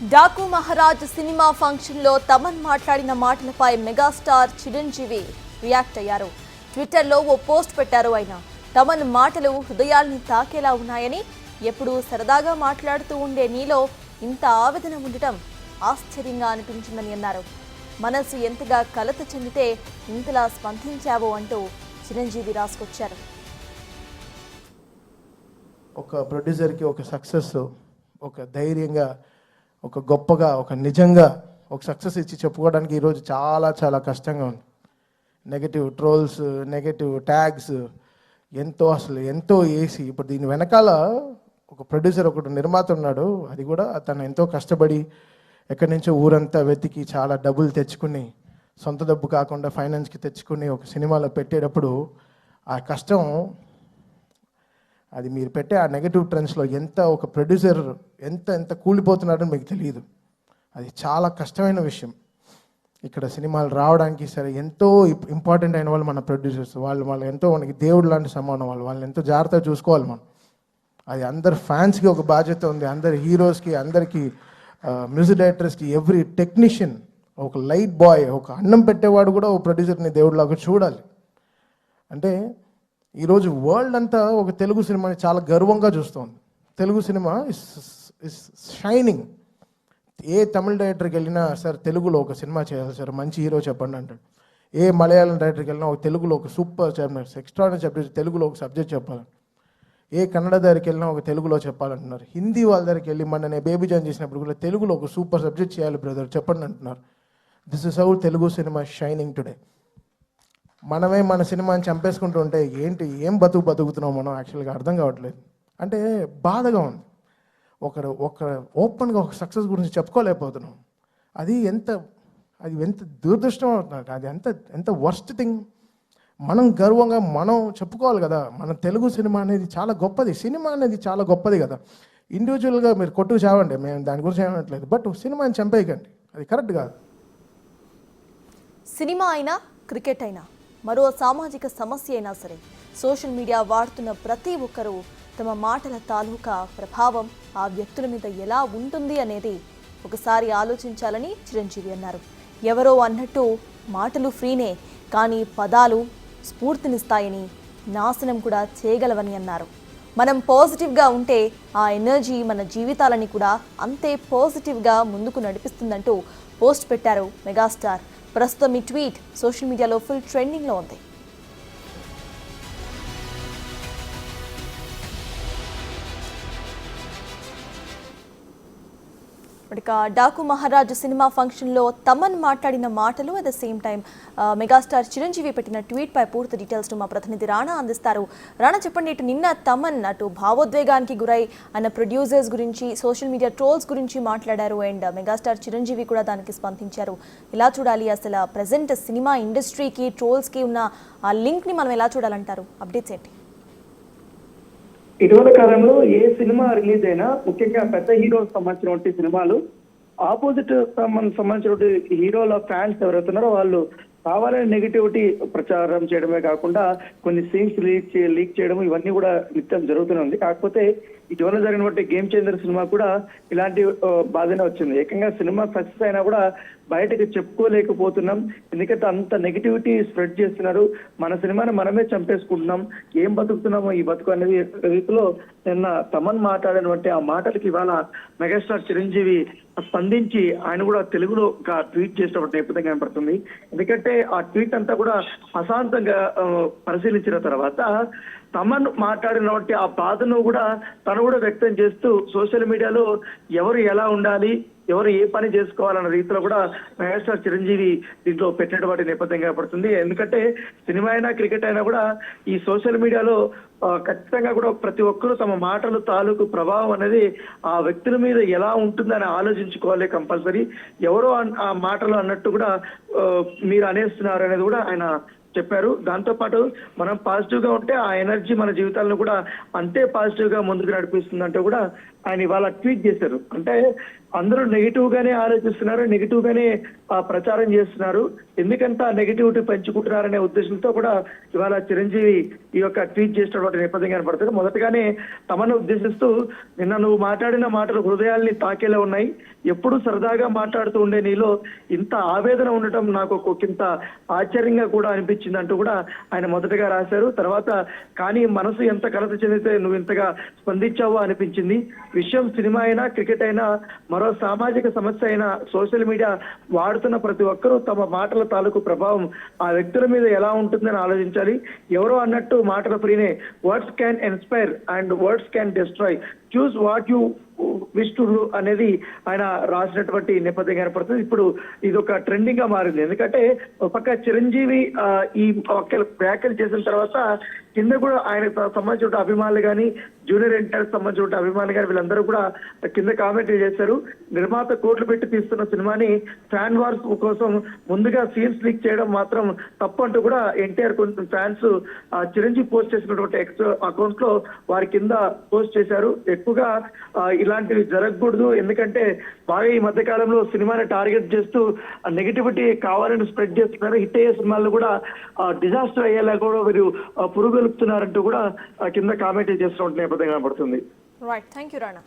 Daaku Maharaj cinema ఫంక్షన్లో తమన్ మాట్లాడిన మాటలపై megastar Chiranjeevi react అయ్యారు. ట్విట్టర్లో ఓ పోస్ట్ పెట్టారు ఆయన. తమన్ మాటలు హృదయాల్ని తాకేలా ఉన్నాయని, ఎప్పుడూ సరదాగా మాట్లాడుతూ ఉండే నీలో ఇంత ఆవేదన ఉండటం ఆశ్చర్యంగా అనిపించిందని అన్నారు. మనసు ఎంతగా కలత చెందితే ఇంతలా స్పందించావో అంటూ చిరంజీవి రాసుకొచ్చారు. ఒక ప్రొడ్యూసర్కి ఒక సక్సెస్, ఒక ధైర్యంగా, ఒక గొప్పగా, ఒక నిజంగా ఒక సక్సెస్ ఇచ్చి చెప్పుకోవడానికి ఈరోజు చాలా చాలా కష్టంగా ఉంది. నెగటివ్ ట్రోల్స్, నెగటివ్ ట్యాగ్స్ ఎంతో వేసి, ఇప్పుడు దీని వెనకాల ఒక ప్రొడ్యూసర్, ఒకటి నిర్మాత ఉన్నాడు. అది కూడా తను ఎంతో కష్టపడి ఎక్కడి నుంచో ఊరంతా వెతికి చాలా డబ్బులు తెచ్చుకుని, సొంత డబ్బు కాకుండా ఫైనాన్స్కి తెచ్చుకుని ఒక సినిమాలో పెట్టేటప్పుడు ఆ కష్టం, అది మీరు పెట్టే ఆ నెగటివ్ ట్రెండ్స్లో ఒక ప్రొడ్యూసర్ ఎంత కూలిపోతున్నాడో మీకు తెలియదు. అది చాలా కష్టమైన విషయం. ఇక్కడ సినిమాలు రావడానికి సరే ఎంతో ఇంపార్టెంట్ అయిన వాళ్ళు మన ప్రొడ్యూసర్స్. వాళ్ళు ఎంతో మనకి దేవుడు లాంటి సమానం. వాళ్ళని ఎంతో జాగ్రత్తగా చూసుకోవాలి మనం. అది అందరు ఫ్యాన్స్కి ఒక బాధ్యత ఉంది, అందరి హీరోస్కి, అందరికీ మ్యూజిక్ డైరెక్టర్స్కి, ఎవ్రీ టెక్నీషియన్, ఒక లైట్ బాయ్, ఒక అన్నం పెట్టేవాడు కూడా ఒక ప్రొడ్యూసర్ని దేవుడిలాగా చూడాలి. అంటే ఈరోజు వరల్డ్ అంతా ఒక తెలుగు సినిమాని చాలా గర్వంగా చూస్తుంది. Telugu cinema is shining. ఏ తమిళ డైరెక్టర్కి వెళ్ళినా, సార్ తెలుగులో ఒక సినిమా చేయాలి సార్, మంచి హీరో చెప్పండి అంటాడు. ఏ మలయాళం డైరెక్టర్కి వెళ్ళినా ఒక తెలుగులో ఒక సూపర్ చెప్పినారు, ఎక్స్ట్రాడినరీ సబ్జెక్ట్, తెలుగులో ఒక సబ్జెక్ట్ చెప్పాలి. ఏ కన్నడ దగ్గరికి వెళ్ళినా ఒక తెలుగులో చెప్పాలంటున్నారు. హిందీ వాళ్ళ దగ్గరికి వెళ్ళి మొన్న నేను బేబీ జాన్ చేసినప్పుడు కూడా తెలుగులో ఒక సూపర్ సబ్జెక్ట్ చేయాలి బ్రదర్ చెప్పండి అంటున్నారు. This is how Telugu cinema shining today. మనమే మన సినిమాని చంపేసుకుంటూ ఉంటే ఏం బతుకుతున్నాం మనం, యాక్చువల్గా అర్థం కావట్లేదు. అంటే బాధగా ఉంది. ఒక ఓపెన్గా ఒక సక్సెస్ గురించి చెప్పుకోలేకపోతున్నాం. అది ఎంత దురదృష్టం అవుతుంది. అది ఎంత వర్స్ట్ థింగ్. మనం గర్వంగా మనం చెప్పుకోవాలి కదా, మన తెలుగు సినిమా అనేది చాలా గొప్పది. సినిమా అనేది చాలా గొప్పది కదా. ఇండివిజువల్గా మీరు కొట్టుకు చావండి, మేము దాని గురించి ఏమనట్లేదు, బట్ సినిమాని చంపేయకండి, అది కరెక్ట్ కాదు. సినిమా అయినా, క్రికెట్ అయినా, మరో సామాజిక సమస్య అయినా సరే, సోషల్ మీడియా వాడుతున్న ప్రతి ఒక్కరూ తమ మాటల తాలూకా ప్రభావం ఆ వ్యక్తుల మీద ఎలా ఉంటుంది అనేది ఒకసారి ఆలోచించాలని చిరంజీవి అన్నారు. ఎవరో అన్నట్టు మాటలు ఫ్రీనే, కానీ పదాలు స్ఫూర్తినిస్తాయని, నాశనం కూడా చేయగలవని అన్నారు. మనం పాజిటివ్గా ఉంటే ఆ ఎనర్జీ మన జీవితాలని కూడా అంతే పాజిటివ్గా ముందుకు నడిపిస్తుందంటూ పోస్ట్ పెట్టారు మెగాస్టార్. ప్రస్తుతం ఈ ట్వీట్ సోషల్ మీడియాలో ఫుల్ ట్రెండింగ్లో ఉంది. ఇక డాకు మహారాజ్ సినిమా ఫంక్షన్లో తమన్ మాట్లాడిన మాటలు, at the same time megastar Chiranjeevi పెట్టిన ట్వీట్ పై పూర్తి డీటెయిల్స్ మా ప్రతినిధి రాణా అందిస్తారు. రాణా, చెప్పండి, ఇటు నిన్న తమన్ అటు భావోద్వేగానికి గురై ఆయన ప్రొడ్యూసర్స్ గురించి, సోషల్ మీడియా ట్రోల్స్ గురించి మాట్లాడారు, అండ్ మెగాస్టార్ చిరంజీవి కూడా దానికి స్పందించారు. ఎలా చూడాలి అసలు ప్రజెంట్ సినిమా ఇండస్ట్రీకి ట్రోల్స్కి ఉన్న ఆ లింక్ని మనం ఎలా చూడాలంటారు? అప్డేట్స్ ఏంటి? ఇటీవల కాలంలో ఏ సినిమా రిలీజ్ అయినా, ముఖ్యంగా పెద్ద హీరో సంబంధించినటువంటి సినిమాలు ఆపోజిట్ సంబంధించిన హీరోల ఫ్యాన్స్ ఎవరైతే ఉన్నారో వాళ్ళు కావాలని నెగిటివిటీ ప్రచారం చేయడమే కాకుండా కొన్ని సీన్స్ లీక్ చేయడం, ఇవన్నీ కూడా నిత్యం జరుగుతూనే ఉంది. కాకపోతే ఇటీవల జరిగినటువంటి గేమ్ చేంజర్ సినిమా కూడా ఇలాంటి బాధనే వచ్చింది. ఏకంగా సినిమా సక్సెస్ అయినా కూడా బయటకు చెప్పుకోలేకపోతున్నాం, ఎందుకంటే అంత నెగిటివిటీ స్ప్రెడ్ చేస్తున్నారు. మన సినిమాని మనమే చంపేసుకుంటున్నాం, ఏం బతుకుతున్నామో ఈ బతుకు అనేది రీతిలో నిన్న తమన్ మాట్లాడినటువంటి ఆ మాటలకి ఇవాళ మెగాస్టార్ చిరంజీవి స్పందించి ఆయన కూడా తెలుగులో ఒక ట్వీట్ చేసినటువంటి నేపథ్యం కనపడుతుంది. ఎందుకంటే ఆ ట్వీట్ అంతా కూడా అశాంతంగా పరిశీలించిన తర్వాత తమన్ మాట్లాడినటువంటి ఆ బాధను కూడా తను కూడా వ్యక్తం చేస్తూ సోషల్ మీడియాలో ఎవరు ఎలా ఉండాలి, ఎవరు ఏ పని చేసుకోవాలన్న రీతిలో కూడా మెగాస్టార్ చిరంజీవి దీంట్లో పెట్టినటువంటి నేపథ్యం కనపడుతుంది. ఎందుకంటే సినిమా అయినా, క్రికెట్ అయినా కూడా ఈ సోషల్ మీడియాలో ఖచ్చితంగా కూడా ప్రతి ఒక్కరూ తమ మాటలు తాలూకు ప్రభావం అనేది ఆ వ్యక్తుల మీద ఎలా ఉంటుందని ఆలోచించుకోవాలి కంపల్సరీ. ఎవరో ఆ మాటలు అన్నట్టు కూడా మీరు అనేస్తున్నారు అనేది కూడా ఆయన చెప్పారు. దాంతో పాటు మనం పాజిటివ్ గా ఉంటే ఆ ఎనర్జీ మన జీవితాలను కూడా అంతే పాజిటివ్ గా ముందుకు నడిపిస్తుందంటే కూడా ఆయన ఇవాళ ట్వీట్ చేశారు. అంటే అందరూ నెగిటివ్ గానే ఆలోచిస్తున్నారు, నెగిటివ్ గానే ప్రచారం చేస్తున్నారు. ఎందుకంత నెగిటివిటీ పెంచుకుంటున్నారనే ఉద్దేశంతో కూడా ఇవాళ చిరంజీవి ఈ యొక్క ట్వీట్ చేసినటువంటి నేపథ్యం కనపడుతుంది. మొదటగానే తమను ఉద్దేశిస్తూ, నిన్న నువ్వు మాట్లాడిన మాటలు హృదయాల్ని తాకేలా ఉన్నాయి. ఎప్పుడు సరదాగా మాట్లాడుతూ ఉండే నీలో ఇంత ఆవేదన ఉండటం నాకు ఒకంత ఆశ్చర్యంగా కూడా అనిపించింది అంటూ కూడా ఆయన మొదటగా రాశారు. తర్వాత కానీ మనసు ఎంత కలత చెందితే నువ్వు ఇంతగా స్పందించావో అనిపించింది. విషయం సినిమా అయినా క్రికెట్ అయినా మరో సామాజిక సమస్య అయినా సోషల్ మీడియా వాడుతున్న ప్రతి ఒక్కరూ తమ మాటల తాలూకు ప్రభావం ఆ వ్యక్తుల మీద ఎలా ఉంటుందని ఆలోచించాలి. ఎవరో అన్నట్టు మాటల ఫ్రీనే, words can inspire and words can destroy, choose what you wish to do అనేది ఆయన రాసినటువంటి నేపథ్యం కనపడుతుంది. ఇప్పుడు ఇది ఒక ట్రెండింగ్ గా మారింది. ఎందుకంటే ఒక పక్క చిరంజీవి ఈ వ్యాఖ్యలు చేసిన తర్వాత కింద కూడా ఆయన సంబంధించిన అభిమానులు కానీ, జూనియర్ ఎన్టీఆర్ సంబంధించిన అభిమానులు కానీ వీళ్ళందరూ కూడా కింద కామెంట్లు చేశారు. నిర్మాత కోట్లు పెట్టి తీస్తున్న సినిమాని ఫ్యాన్ వార్స్ కోసం ముందుగా సీన్స్ లీక్ చేయడం మాత్రం తప్పు అంటూ కూడా ఎన్టీఆర్ కొంచెం ఫ్యాన్స్ చిరంజీవి పోస్ట్ చేసినటువంటి ఎక్స్ అకౌంట్ లో వారి కింద పోస్ట్ చేశారు. ఎక్కువగా ఇలాంటివి జరగకూడదు, ఎందుకంటే బాగా ఈ మధ్య కాలంలో సినిమాని టార్గెట్ చేస్తూ నెగిటివిటీ కావాలని స్ప్రెడ్ చేస్తున్నారు. హిట్ అయ్యే సినిమాలు కూడా డిజాస్టర్ అయ్యేలా కూడా వీరు పురుగొలుపుతున్నారంటూ కూడా కింద కామెంట్ చేస్తున్న నేపథ్యం కనబడుతుంది. Right, thank you Rana.